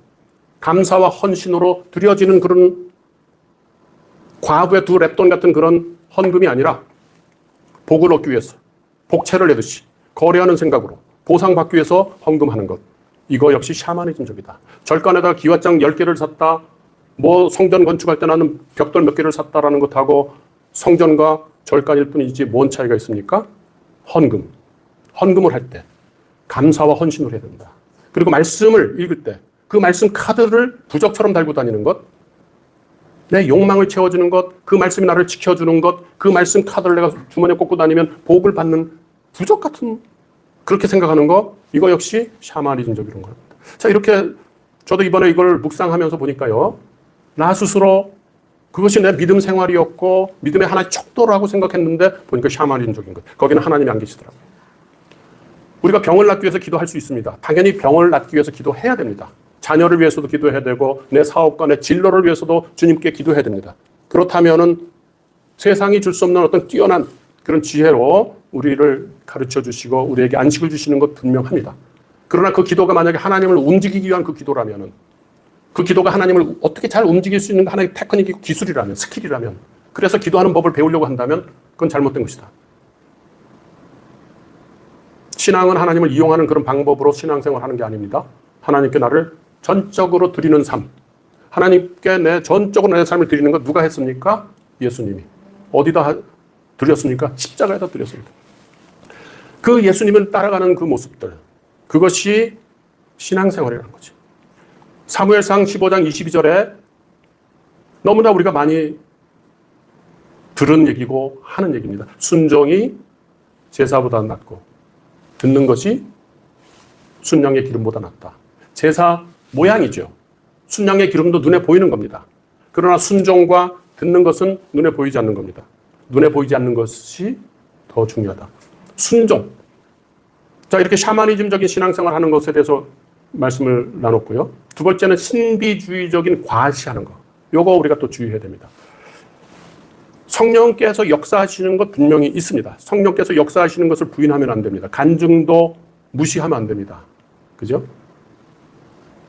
감사와 헌신으로 드려지는 그런 과부의 두 랩돈 같은 그런 헌금이 아니라 복을 얻기 위해서 복채를 내듯이 거래하는 생각으로 보상받기 위해서 헌금하는 것. 이거 역시 샤머니즘적이다. 절간에다 기와장 10개를 샀다. 뭐 성전 건축할 때 나는 벽돌 몇 개를 샀다라는 것하고 성전과 절간일 뿐이지 뭔 차이가 있습니까? 헌금. 헌금을 할 때 감사와 헌신을 해야 된다. 그리고 말씀을 읽을 때 그 말씀 카드를 부적처럼 달고 다니는 것, 내 욕망을 채워주는 것, 그 말씀이 나를 지켜주는 것, 그 말씀 카드를 내가 주머니에 꽂고 다니면 복을 받는 부적 같은 그렇게 생각하는 거, 이거 역시 샤머니즘적인 겁니다. 자, 이렇게 저도 이번에 이걸 묵상하면서 보니까요, 나 스스로 그것이 내 믿음 생활이었고 믿음의 하나의 척도라고 생각했는데 보니까 샤머니즘적인 것. 거기는 하나님이 안 계시더라고요. 우리가 병을 낫기 위해서 기도할 수 있습니다. 당연히 병을 낫기 위해서 기도해야 됩니다. 자녀를 위해서도 기도해야 되고 내 사업과 내 진로를 위해서도 주님께 기도해야 됩니다. 그렇다면은 세상이 줄 수 없는 어떤 뛰어난 그런 지혜로 우리를 가르쳐 주시고 우리에게 안식을 주시는 것 분명합니다. 그러나 그 기도가 만약에 하나님을 움직이기 위한 그 기도라면, 그 기도가 하나님을 어떻게 잘 움직일 수 있는 하나의 테크닉이고 기술이라면, 스킬이라면, 그래서 기도하는 법을 배우려고 한다면 그건 잘못된 것이다. 신앙은 하나님을 이용하는 그런 방법으로 신앙생활하는 게 아닙니다. 하나님께 나를 전적으로 드리는 삶. 하나님께 내 전적으로 내 삶을 드리는 것 누가 했습니까? 예수님이. 어디다 드렸습니까? 십자가에다 드렸습니다. 그 예수님을 따라가는 그 모습들, 그것이 신앙생활이라는 거죠. 사무엘상 15장 22절에 너무나 우리가 많이 들은 얘기고 하는 얘기입니다. 순종이 제사보다 낫고 듣는 것이 순양의 기름보다 낫다. 제사 모양이죠. 순양의 기름도 눈에 보이는 겁니다. 그러나 순종과 듣는 것은 눈에 보이지 않는 겁니다. 눈에 보이지 않는 것이 더 중요하다. 순종. 자, 이렇게 샤머니즘적인 신앙생활 하는 것에 대해서 말씀을 나눴고요. 두 번째는 신비주의적인 과시하는 것. 요거 우리가 또 주의해야 됩니다. 성령께서 역사하시는 것 분명히 있습니다. 성령께서 역사하시는 것을 부인하면 안 됩니다. 간증도 무시하면 안 됩니다. 그죠?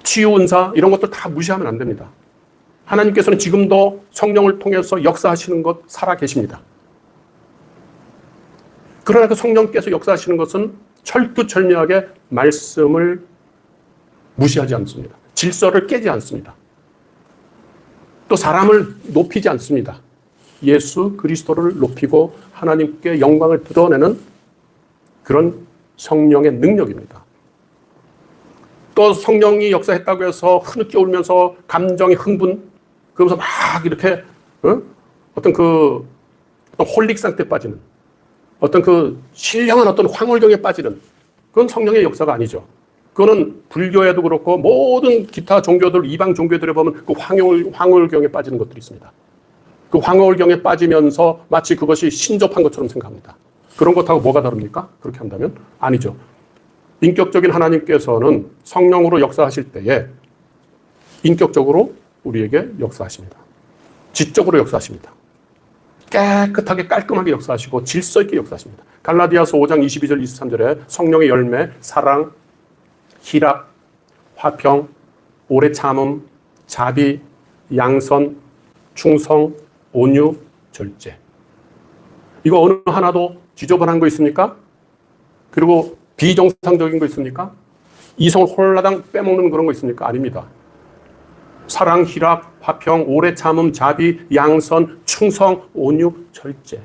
치유 은사 이런 것들 다 무시하면 안 됩니다. 하나님께서는 지금도 성령을 통해서 역사하시는 것 살아 계십니다. 그러나 그 성령께서 역사하시는 것은 철두철미하게 말씀을 무시하지 않습니다. 질서를 깨지 않습니다. 또 사람을 높이지 않습니다. 예수 그리스도를 높이고 하나님께 영광을 드러내는 그런 성령의 능력입니다. 또 성령이 역사했다고 해서 흐느껴 울면서 감정의 흥분, 그러면서 막 이렇게 어떤 그 홀릭 상태에 빠지는 어떤 그 신령한 어떤 황홀경에 빠지는 그건 성령의 역사가 아니죠. 그거는 불교에도 그렇고 모든 기타 종교들, 이방 종교들에 보면 그 황홀경에 빠지는 것들이 있습니다. 그 황홀경에 빠지면서 마치 그것이 신접한 것처럼 생각합니다. 그런 것하고 뭐가 다릅니까? 그렇게 한다면? 아니죠. 인격적인 하나님께서는 성령으로 역사하실 때에 인격적으로 우리에게 역사하십니다. 지적으로 역사하십니다. 깨끗하게 깔끔하게 역사하시고 질서 있게 역사하십니다. 갈라디아서 5장 22절 23절에 성령의 열매, 사랑, 희락, 화평, 오래 참음, 자비, 양선, 충성, 온유, 절제. 이거 어느 하나도 지저분한 거 있습니까? 그리고 비정상적인 거 있습니까? 이성을 홀라당 빼먹는 그런 거 있습니까? 아닙니다. 사랑, 희락, 화평, 오래 참음, 자비, 양선, 충성, 온유, 절제.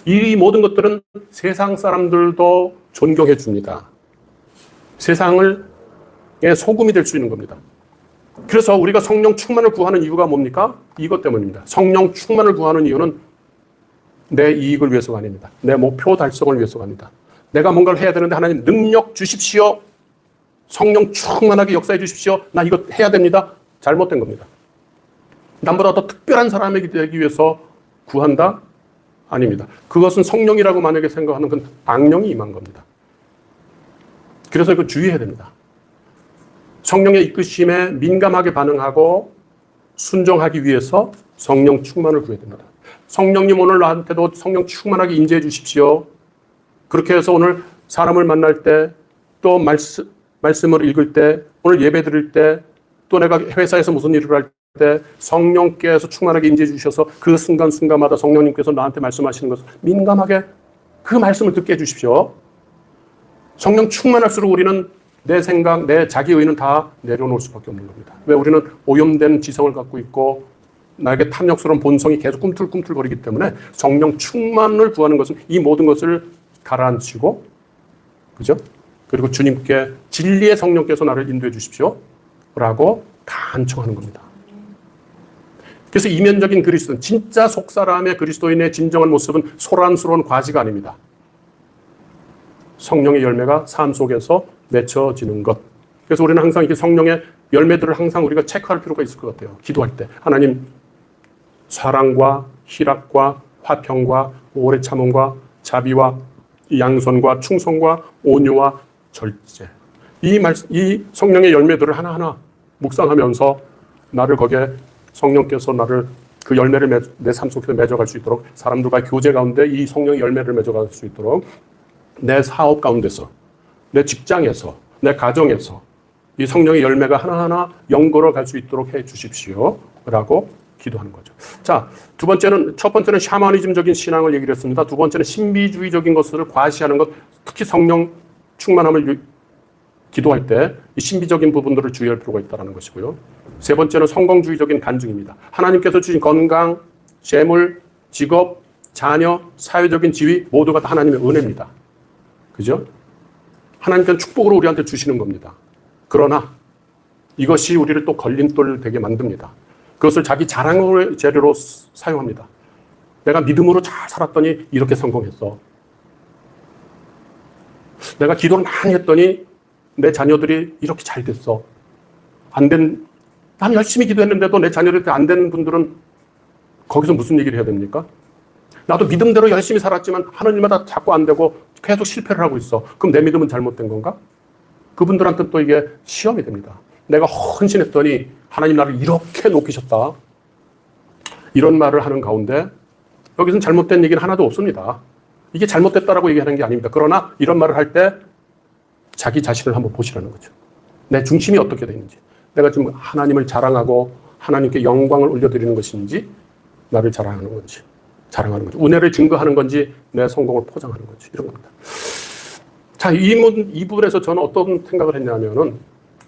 이 모든 것들은 세상 사람들도 존경해 줍니다. 세상의 소금이 될 수 있는 겁니다. 그래서 우리가 성령 충만을 구하는 이유가 뭡니까? 이것 때문입니다. 성령 충만을 구하는 이유는 내 이익을 위해서가 아닙니다. 내 목표 달성을 위해서가 아닙니다. 내가 뭔가를 해야 되는데 하나님 능력 주십시오. 성령 충만하게 역사해 주십시오. 나 이거 해야 됩니다. 잘못된 겁니다. 남보다 더 특별한 사람에게 되기 위해서 구한다? 아닙니다. 그것은 성령이라고 만약에 생각하는 건 악령이 임한 겁니다. 그래서 이거 주의해야 됩니다. 성령의 이끄심에 민감하게 반응하고 순종하기 위해서 성령 충만을 구해야 됩니다. 성령님 오늘 나한테도 성령 충만하게 인재해 주십시오. 그렇게 해서 오늘 사람을 만날 때, 또 말씀을 읽을 때, 오늘 예배 드릴 때, 또 내가 회사에서 무슨 일을 할 때 성령께서 충만하게 인재해 주셔서 그 순간순간마다 성령님께서 나한테 말씀하시는 것을 민감하게 그 말씀을 듣게 해주십시오. 성령 충만할수록 우리는 내 생각, 내 자기의는 다 내려놓을 수밖에 없는 겁니다. 왜? 우리는 오염된 지성을 갖고 있고 나에게 탐욕스러운 본성이 계속 꿈틀꿈틀거리기 때문에 성령 충만을 구하는 것은 이 모든 것을 가라앉히고, 그죠? 그리고 주님께 진리의 성령께서 나를 인도해 주십시오 라고 간청하는 겁니다. 그래서 이면적인 그리스도는, 진짜 속사람의 그리스도인의 진정한 모습은 소란스러운 과시가 아닙니다. 성령의 열매가 삶 속에서 맺혀지는 것. 그래서 우리는 항상 이렇게 성령의 열매들을 항상 우리가 체크할 필요가 있을 것 같아요. 기도할 때. 하나님, 사랑과 희락과 화평과 오래 참음과 자비와 양선과 충성과 온유와 절제. 이 성령의 열매들을 하나하나 묵상하면서 나를 거기에 성령께서 나를 그 열매를 내 삶 속에서 맺어갈 수 있도록, 사람들과 교제 가운데 이 성령의 열매를 맺어갈 수 있도록, 내 사업 가운데서, 내 직장에서, 내 가정에서 이 성령의 열매가 하나하나 연걸어 갈 수 있도록 해 주십시오 라고 기도하는 거죠. 자, 첫 번째는 샤머니즘적인 신앙을 얘기를 했습니다. 두 번째는 신비주의적인 것을 과시하는 것, 특히 성령 충만함을 기도할 때 이 신비적인 부분들을 주의할 필요가 있다는 것이고요. 세 번째는 성공주의적인 간증입니다. 하나님께서 주신 건강, 재물, 직업, 자녀, 사회적인 지위 모두가 다 하나님의 은혜입니다. 그죠? 하나님께서 축복으로 우리한테 주시는 겁니다. 그러나 이것이 우리를 또 걸림돌 되게 만듭니다. 그것을 자기 자랑의 재료로 사용합니다. 내가 믿음으로 잘 살았더니 이렇게 성공했어. 내가 기도를 많이 했더니 내 자녀들이 이렇게 잘 됐어. 난 열심히 기도했는데도 내 자녀들이 안 되는 분들은 거기서 무슨 얘기를 해야 됩니까? 나도 믿음대로 열심히 살았지만 하나님마다 자꾸 안 되고 계속 실패를 하고 있어. 그럼 내 믿음은 잘못된 건가? 그분들한테 또 이게 시험이 됩니다. 내가 헌신했더니 하나님 나를 이렇게 높이셨다. 이런 말을 하는 가운데 여기서는 잘못된 얘기는 하나도 없습니다. 이게 잘못됐다라고 얘기하는 게 아닙니다. 그러나 이런 말을 할 때 자기 자신을 한번 보시라는 거죠. 내 중심이 어떻게 되어 있는지. 내가 지금 하나님을 자랑하고 하나님께 영광을 올려드리는 것인지, 나를 자랑하는 건지, 은혜를 증거하는 건지, 내 성공을 포장하는 건지, 이런 겁니다. 자, 이 부분에서 저는 어떤 생각을 했냐면은,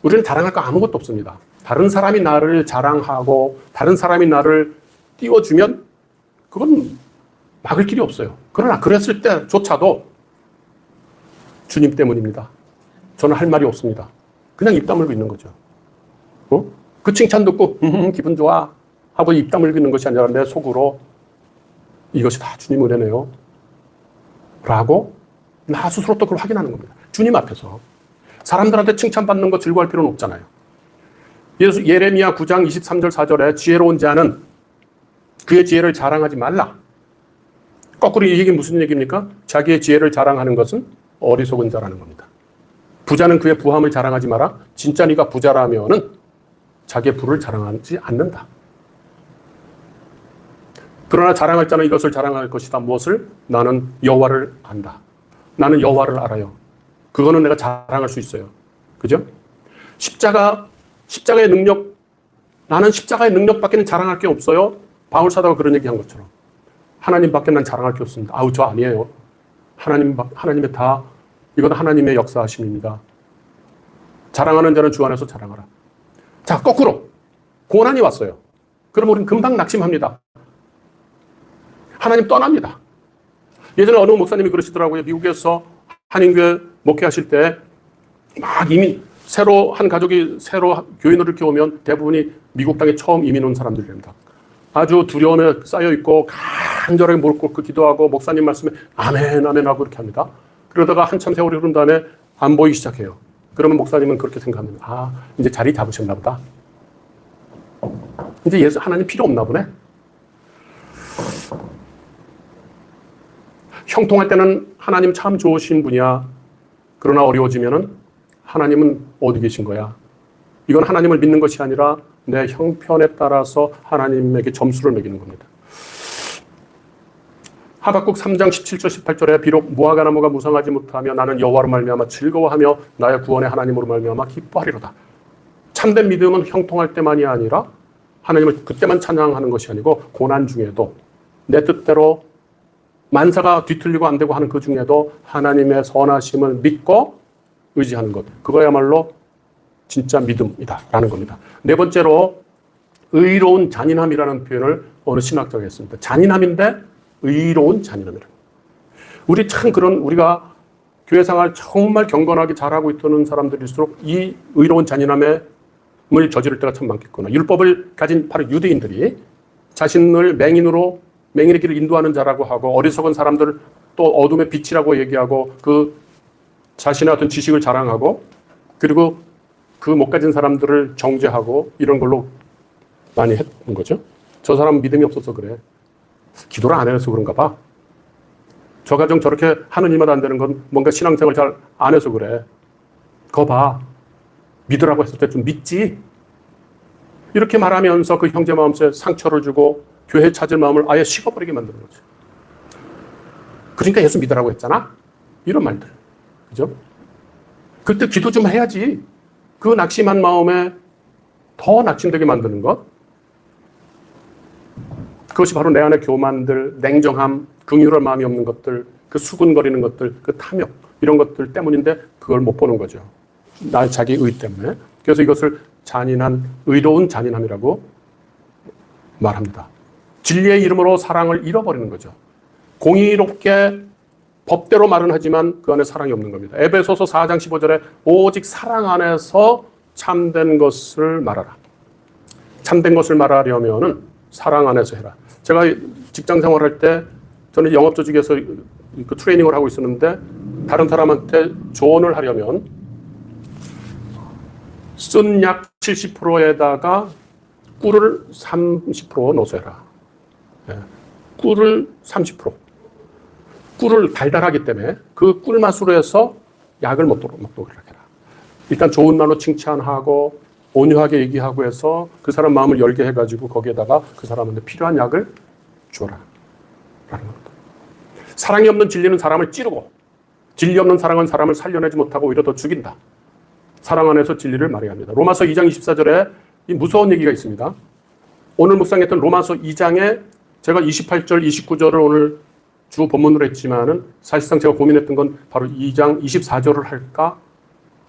우리는 자랑할 거 아무것도 없습니다. 다른 사람이 나를 자랑하고, 다른 사람이 나를 띄워주면, 그건 막을 길이 없어요. 그러나 그랬을 때조차도 주님 때문입니다. 저는 할 말이 없습니다. 그냥 입 다물고 있는 거죠. 그 칭찬 듣고 기분 좋아 하고 입 다물고 있는 것이 아니라 내 속으로 이것이 다 주님 은혜네요 라고 나 스스로 또 그걸 확인하는 겁니다. 주님 앞에서. 사람들한테 칭찬받는 거 즐거워할 필요는 없잖아요. 예레미야 9장 23절 4절에 지혜로운 자는 그의 지혜를 자랑하지 말라. 거꾸로 이 얘기는 무슨 얘기입니까? 자기의 지혜를 자랑하는 것은 어리석은 자라는 겁니다. 부자는 그의 부함을 자랑하지 마라. 진짜 네가 부자라면은 자기의 부를 자랑하지 않는다. 그러나 자랑할 자는 이것을 자랑할 것이다. 무엇을? 나는 여호와를 안다. 나는 여호와를 알아요. 그거는 내가 자랑할 수 있어요. 그죠? 십자가의 능력, 나는 십자가의 능력밖에는 자랑할 게 없어요. 바울 사도가 그런 얘기한 것처럼. 하나님밖에 난 자랑할 게 없습니다. 아우, 저 아니에요. 하나님의 다, 이건 하나님의 역사하심입니다. 자랑하는 자는 주 안에서 자랑하라. 자, 거꾸로. 고난이 왔어요. 그럼 우리는 금방 낙심합니다. 하나님 떠납니다. 예전에 어느 목사님이 그러시더라고요. 미국에서 한인교회 목회하실 때 막 한 가족이 새로 교인을 이렇게 오면 대부분이 미국 땅에 처음 이민 온 사람들입니다. 아주 두려움에 쌓여있고 간절하게 무릎 꿇고 기도하고 목사님 말씀에 아멘 아멘 하고 이렇게 합니다. 그러다가 한참 세월이 흐른 다음에 안 보이기 시작해요. 그러면 목사님은 그렇게 생각합니다. 아, 이제 자리 잡으셨나 보다. 이제 하나님 필요 없나 보네. 형통할 때는 하나님 참 좋으신 분이야. 그러나 어려워지면은 하나님은 어디 계신 거야? 이건 하나님을 믿는 것이 아니라 내 형편에 따라서 하나님에게 점수를 매기는 겁니다. 하박국 3장 17절 18절에 비록 무화과 나무가 무성하지 못하며 나는 여호와로 말미암아 즐거워하며 나의 구원의 하나님으로 말미암아 기뻐하리로다. 참된 믿음은 형통할 때만이 아니라 하나님을 그때만 찬양하는 것이 아니고 고난 중에도 내 뜻대로 만사가 뒤틀리고 안 되고 하는 그 중에도 하나님의 선하심을 믿고 의지하는 것. 그거야말로 진짜 믿음이다라는 겁니다. 네 번째로 의로운 잔인함이라는 표현을 어느 신학자가 했습니다. 잔인함인데 의로운 잔인함이라. 우리가 교회 생활 정말 경건하게 잘하고 있던 사람들일수록 이 의로운 잔인함을 저지를 때가 참 많겠구나. 율법을 가진 바로 유대인들이 자신을 맹인의 길을 인도하는 자라고 하고 어리석은 사람들을 또 어둠의 빛이라고 얘기하고 그 자신의 어떤 지식을 자랑하고 그리고 그 못 가진 사람들을 정죄하고 이런 걸로 많이 했던 거죠. 저 사람은 믿음이 없어서 그래. 기도를 안 해서 그런가 봐. 저 가정 저렇게 하는 일마다 안 되는 건 뭔가 신앙생활 잘 안 해서 그래. 거 봐. 믿으라고 했을 때 좀 믿지. 이렇게 말하면서 그 형제 마음속에 상처를 주고 교회 찾을 마음을 아예 식어버리게 만드는 거죠. 그러니까 예수 믿으라고 했잖아. 이런 말들. 그죠? 그때 기도 좀 해야지. 그 낙심한 마음에 더 낙심되게 만드는 것. 그것이 바로 내 안의 교만들, 냉정함, 긍휼할 마음이 없는 것들, 그 수군거리는 것들, 그 탐욕, 이런 것들 때문인데 그걸 못 보는 거죠. 자기 의 때문에. 그래서 이것을 잔인한, 의로운 잔인함이라고 말합니다. 진리의 이름으로 사랑을 잃어버리는 거죠. 공의롭게 법대로 말은 하지만 그 안에 사랑이 없는 겁니다. 에베소서 4장 15절에 오직 사랑 안에서 참된 것을 말하라. 참된 것을 말하려면은 사랑 안에서 해라. 제가 직장 생활할 때 저는 영업조직에서 그 트레이닝을 하고 있었는데 다른 사람한테 조언을 하려면 쓴 약 70%에다가 꿀을 30% 넣어서 해라. 예. 꿀을 30%. 꿀을 달달하기 때문에 그 꿀 맛으로 해서 약을 먹도록 해라. 일단 좋은 말로 칭찬하고 온유하게 얘기하고 해서 그 사람 마음을 열게 해가지고 거기에다가 그 사람한테 필요한 약을 줘라. 라는 겁니다. 사랑이 없는 진리는 사람을 찌르고 진리 없는 사랑은 사람을 살려내지 못하고 오히려 더 죽인다. 사랑 안에서 진리를 말해야 합니다. 로마서 2장 24절에 이 무서운 얘기가 있습니다. 오늘 묵상했던 로마서 2장에 제가 28절, 29절을 오늘 주 본문으로 했지만은 사실상 제가 고민했던 건 바로 2장 24절을 할까?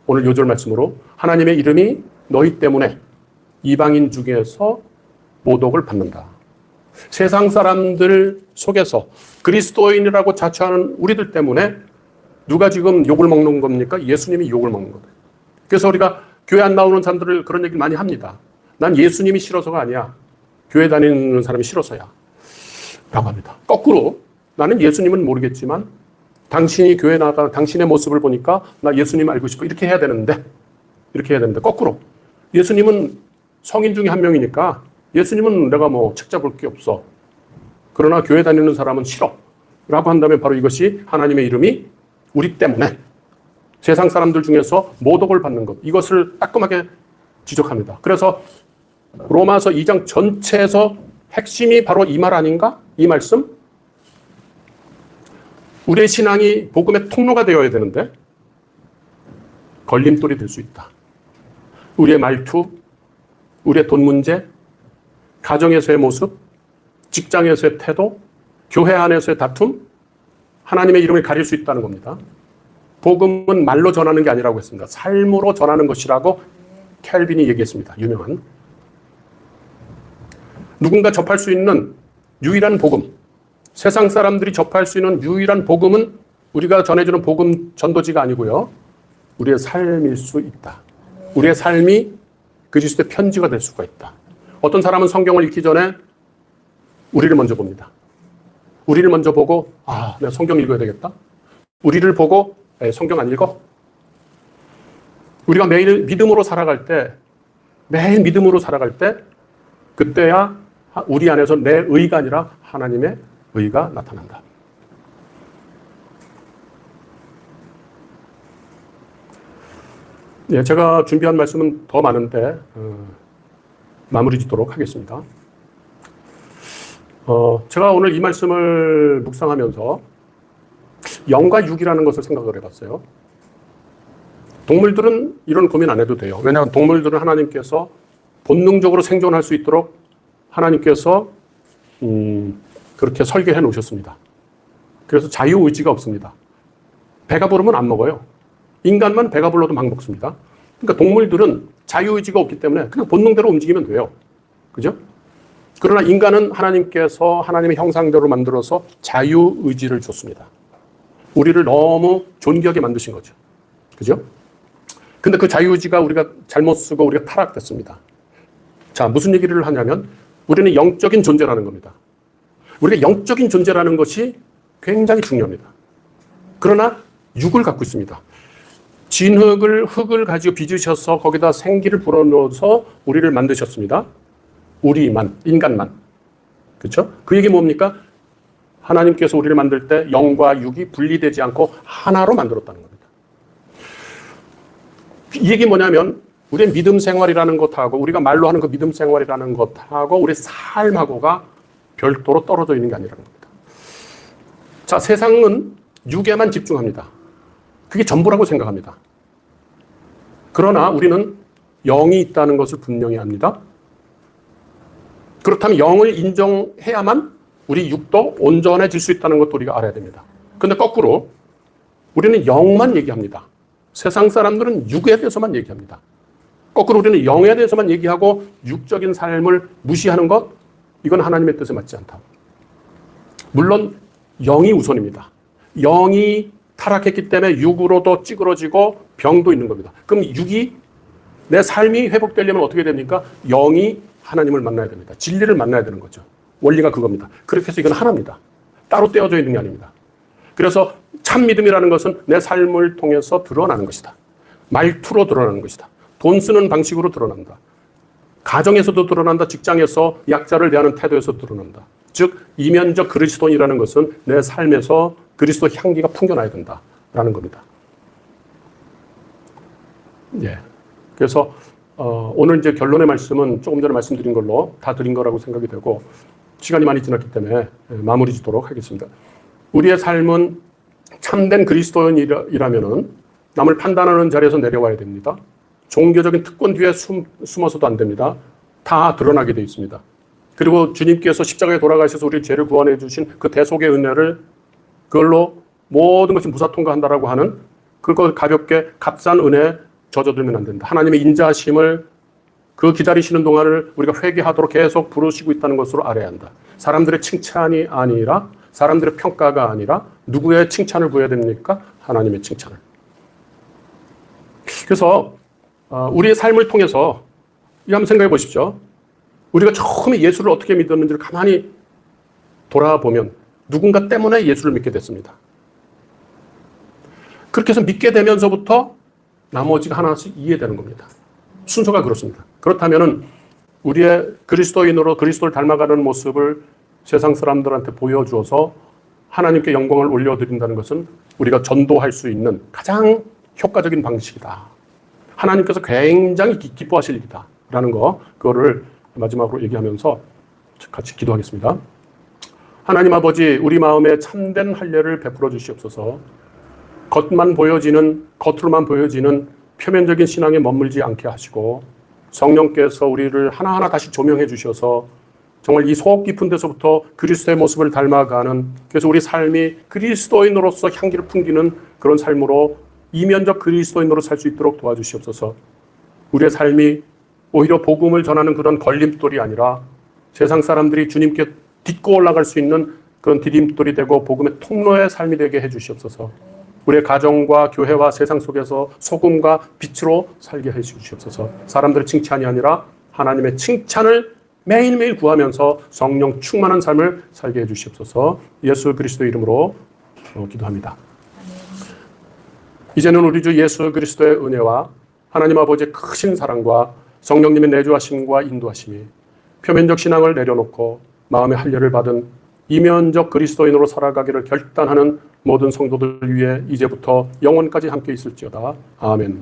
오늘 요절 말씀으로 하나님의 이름이 너희 때문에 이방인 중에서 모독을 받는다. 세상 사람들 속에서 그리스도인이라고 자처하는 우리들 때문에 누가 지금 욕을 먹는 겁니까? 예수님이 욕을 먹는 거다. 그래서 우리가 교회 안 나오는 사람들을 그런 얘기를 많이 합니다. 난 예수님이 싫어서가 아니야. 교회 다니는 사람이 싫어서야. 라고 합니다. 거꾸로 나는 예수님은 모르겠지만 당신이 교회 나가 당신의 모습을 보니까 나 예수님 알고 싶어. 이렇게 해야 되는데 거꾸로 예수님은 성인 중에 한 명이니까 예수님은 내가 뭐 책 잡을 게 없어. 그러나 교회 다니는 사람은 싫어. 라고 한다면 바로 이것이 하나님의 이름이 우리 때문에 세상 사람들 중에서 모독을 받는 것. 이것을 따끔하게 지적합니다. 그래서 로마서 2장 전체에서 핵심이 바로 이 말 아닌가? 이 말씀? 우리의 신앙이 복음의 통로가 되어야 되는데 걸림돌이 될 수 있다. 우리의 말투, 우리의 돈 문제, 가정에서의 모습, 직장에서의 태도, 교회 안에서의 다툼, 하나님의 이름을 가릴 수 있다는 겁니다. 복음은 말로 전하는 게 아니라고 했습니다. 삶으로 전하는 것이라고 켈빈이 얘기했습니다. 유명한. 누군가 접할 수 있는 유일한 복음, 세상 사람들이 접할 수 있는 유일한 복음은 우리가 전해주는 복음 전도지가 아니고요. 우리의 삶일 수 있다. 우리의 삶이 그리스도의 편지가 될 수가 있다. 어떤 사람은 성경을 읽기 전에 우리를 먼저 봅니다. 우리를 먼저 보고 내가 성경 읽어야 되겠다. 우리를 보고 성경 안 읽어? 우리가 매일 믿음으로 살아갈 때 그때야 우리 안에서 내 의가 아니라 하나님의 의가 나타난다. 예, 제가 준비한 말씀은 더 많은데 마무리 짓도록 하겠습니다. 제가 오늘 이 말씀을 묵상하면서 영과 육이라는 것을 생각을 해봤어요. 동물들은 이런 고민 안 해도 돼요. 왜냐하면 동물들은 하나님께서 본능적으로 생존할 수 있도록 하나님께서 그렇게 설계해 놓으셨습니다. 그래서 자유의지가 없습니다. 배가 부르면 안 먹어요. 인간만 배가 불러도 막 먹습니다. 그러니까 동물들은 자유의지가 없기 때문에 그냥 본능대로 움직이면 돼요. 그죠? 그러나 인간은 하나님께서 하나님의 형상대로 만들어서 자유의지를 줬습니다. 우리를 너무 존귀하게 만드신 거죠. 그죠? 근데 그 자유의지가 우리가 잘못 쓰고 우리가 타락됐습니다. 자, 무슨 얘기를 하냐면 우리는 영적인 존재라는 겁니다. 우리가 영적인 존재라는 것이 굉장히 중요합니다. 그러나 육을 갖고 있습니다. 흙을 가지고 빚으셔서 거기다 생기를 불어넣어서 우리를 만드셨습니다. 우리만, 인간만. 그렇죠? 그 얘기 뭡니까? 하나님께서 우리를 만들 때 영과 육이 분리되지 않고 하나로 만들었다는 겁니다. 이 얘기 뭐냐면 우리의 믿음 생활이라는 것하고 우리가 말로 하는 그 믿음 생활이라는 것하고 우리의 삶하고가 별도로 떨어져 있는 게 아니라는 겁니다. 자, 세상은 육에만 집중합니다. 그게 전부라고 생각합니다. 그러나 우리는 영이 있다는 것을 분명히 압니다. 그렇다면 영을 인정해야만 우리 육도 온전해질 수 있다는 것도 우리가 알아야 됩니다. 그런데 거꾸로 우리는 영만 얘기합니다. 세상 사람들은 육에 대해서만 얘기합니다. 거꾸로 우리는 영에 대해서만 얘기하고 육적인 삶을 무시하는 것, 이건 하나님의 뜻에 맞지 않다. 물론 영이 우선입니다. 영이 타락했기 때문에 육으로도 찌그러지고 병도 있는 겁니다. 그럼 육이, 내 삶이 회복되려면 어떻게 됩니까? 영이 하나님을 만나야 됩니다. 진리를 만나야 되는 거죠. 원리가 그겁니다. 그렇게 해서 이건 하나입니다. 따로 떼어져 있는 게 아닙니다. 그래서 참 믿음이라는 것은 내 삶을 통해서 드러나는 것이다. 말투로 드러나는 것이다. 돈 쓰는 방식으로 드러난다. 가정에서도 드러난다. 직장에서 약자를 대하는 태도에서 드러난다. 즉 이면적 그리스도인이라는 것은 내 삶에서 그리스도 향기가 풍겨나야 된다라는 겁니다. 예. 그래서 오늘 이제 결론의 말씀은 조금 전에 말씀드린 걸로 다 드린 거라고 생각이 되고 시간이 많이 지났기 때문에 마무리 짓도록 하겠습니다. 우리의 삶은 참된 그리스도인이라면은 남을 판단하는 자리에서 내려와야 됩니다. 종교적인 특권 뒤에 숨어서도 안 됩니다. 다 드러나게 되어 있습니다. 그리고 주님께서 십자가에 돌아가셔서 우리 죄를 구원해 주신 그 대속의 은혜를 그걸로 모든 것이 무사통과한다라고 하는 그걸 가볍게 값싼 은혜에 젖어들면 안 된다. 하나님의 인자하심을 그 기다리시는 동안을 우리가 회개하도록 계속 부르시고 있다는 것으로 알아야 한다. 사람들의 칭찬이 아니라 사람들의 평가가 아니라 누구의 칭찬을 구해야 됩니까? 하나님의 칭찬을. 그래서 우리의 삶을 통해서 한번 생각해 보십시오. 우리가 처음에 예수를 어떻게 믿었는지를 가만히 돌아보면 누군가 때문에 예수를 믿게 됐습니다. 그렇게 해서 믿게 되면서부터 나머지가 하나씩 이해되는 겁니다. 순서가 그렇습니다. 그렇다면 우리의 그리스도인으로 그리스도를 닮아가는 모습을 세상 사람들한테 보여주어서 하나님께 영광을 올려드린다는 것은 우리가 전도할 수 있는 가장 효과적인 방식이다. 하나님께서 굉장히 기뻐하실 일이다. 라는 그거를 마지막으로 얘기하면서 같이 기도하겠습니다. 하나님 아버지, 우리 마음에 참된 할례를 베풀어 주시옵소서. 겉으로만 보여지는 표면적인 신앙에 머물지 않게 하시고 성령께서 우리를 하나하나 다시 조명해 주셔서 정말 이 속 깊은 데서부터 그리스도의 모습을 닮아가는, 그래서 우리 삶이 그리스도인으로서 향기를 풍기는 그런 삶으로 이면적 그리스도인으로 살 수 있도록 도와주시옵소서. 우리의 삶이 오히려 복음을 전하는 그런 걸림돌이 아니라 세상 사람들이 주님께 딛고 올라갈 수 있는 그런 디딤돌이 되고 복음의 통로의 삶이 되게 해주시옵소서. 우리의 가정과 교회와 세상 속에서 소금과 빛으로 살게 해주시옵소서. 사람들의 칭찬이 아니라 하나님의 칭찬을 매일매일 구하면서 성령 충만한 삶을 살게 해주시옵소서. 예수 그리스도 이름으로 기도합니다. 이제는 우리 주 예수 그리스도의 은혜와 하나님 아버지의 크신 사랑과 성령님의 내주하심과 인도하심이 표면적 신앙을 내려놓고 마음의 할례를 받은 이면적 그리스도인으로 살아가기를 결단하는 모든 성도들 위해 이제부터 영원까지 함께 있을지어다. 아멘.